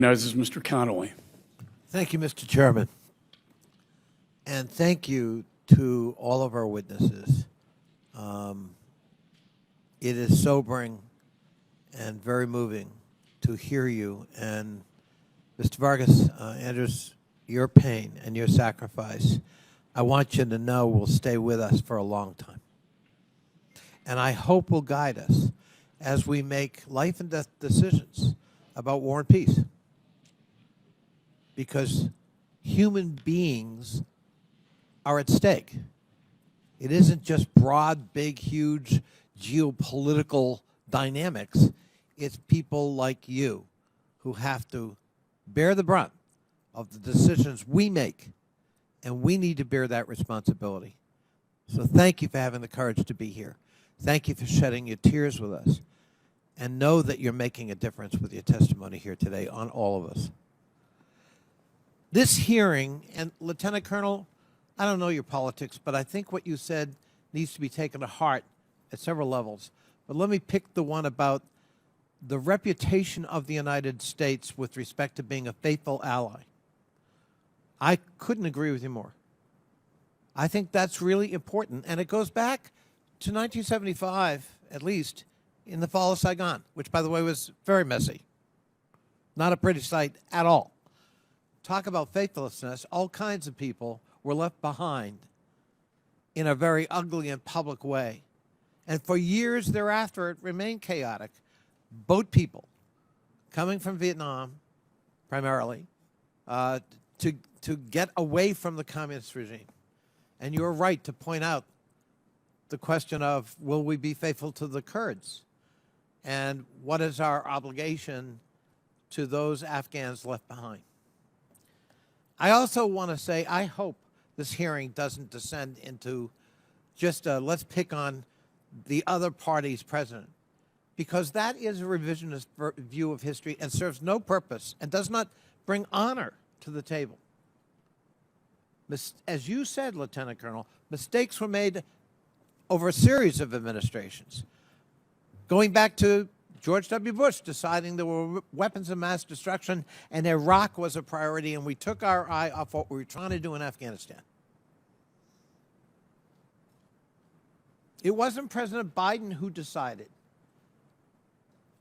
Recognizes Mr. Connolly. Thank you, Mr. Chairman. And thank you to all of our witnesses. It is sobering and very moving to hear you. And Mr. Vargas, Andrews, your pain and your sacrifice, I want you to know will stay with us for a long time. And I hope will guide us as we make life and death decisions about war and peace. Because human beings are at stake. It isn't just broad, big, huge geopolitical dynamics. It's people like you who have to bear the brunt of the decisions we make, and we need to bear that responsibility. So thank you for having the courage to be here. Thank you for shedding your tears with us. And know that you're making a difference with your testimony here today on all of us. This hearing, and Lieutenant Colonel, I don't know your politics, but I think what you said needs to be taken to heart at several levels. But let me pick the one about the reputation of the United States with respect to being a faithful ally. I couldn't agree with you more. I think that's really important, and it goes back to 1975, at least, in the fall of Saigon, which, by the way, was very messy. Not a pretty sight at all. Talk about faithlessness. All kinds of people were left behind in a very ugly and public way. And for years thereafter, it remained chaotic. Boat people coming from Vietnam, primarily, to get away from the communist regime. And you're right to point out the question of, will we be faithful to the Kurds? And what is our obligation to those Afghans left behind? I also want to say I hope this hearing doesn't descend into just let's pick on the other party's president, because that is a revisionist view of history and serves no purpose and does not bring honor to the table. As you said, Lieutenant Colonel, mistakes were made over a series of administrations, going back to George W. Bush deciding there were weapons of mass destruction and Iraq was a priority, and we took our eye off what we were trying to do in Afghanistan. It wasn't President Biden who decided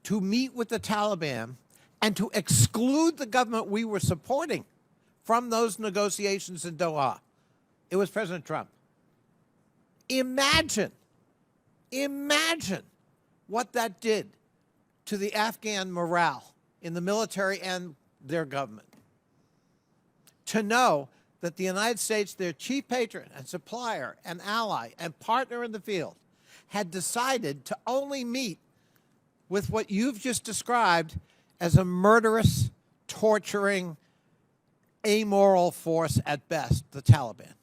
to meet with the Taliban and to exclude the government we were supporting from those negotiations in Doha. It was President Trump. Imagine what that did to the Afghan morale in the military and their government. To know that the United States, their chief patron and supplier and ally and partner in the field, had decided to only meet with what you've just described as a murderous, torturing, amoral force at best, the Taliban.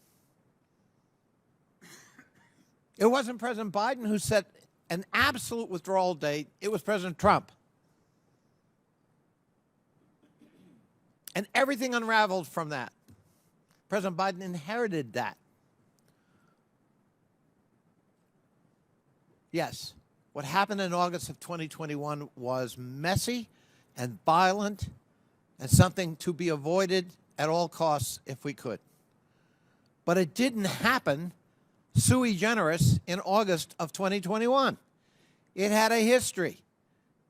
It wasn't President Biden who set an absolute withdrawal date. It was President Trump. And everything unraveled from that. President Biden inherited that. Yes, what happened in August of 2021 was messy and violent and something to be avoided at all costs if we could. But it didn't happen sui generis in August of 2021. It had a history.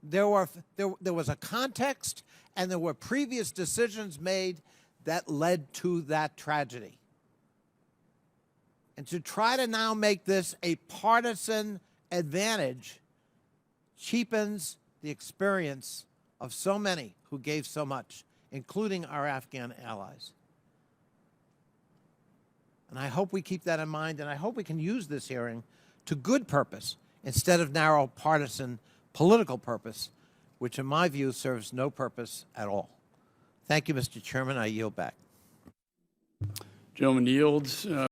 There was a context, and there were previous decisions made that led to that tragedy. And to try to now make this a partisan advantage cheapens the experience of so many who gave so much, including our Afghan allies. And I hope we keep that in mind, and I hope we can use this hearing to good purpose instead of narrow partisan political purpose, which in my view serves no purpose at all. Thank you, Mr. Chairman. I yield back. Gentleman yields.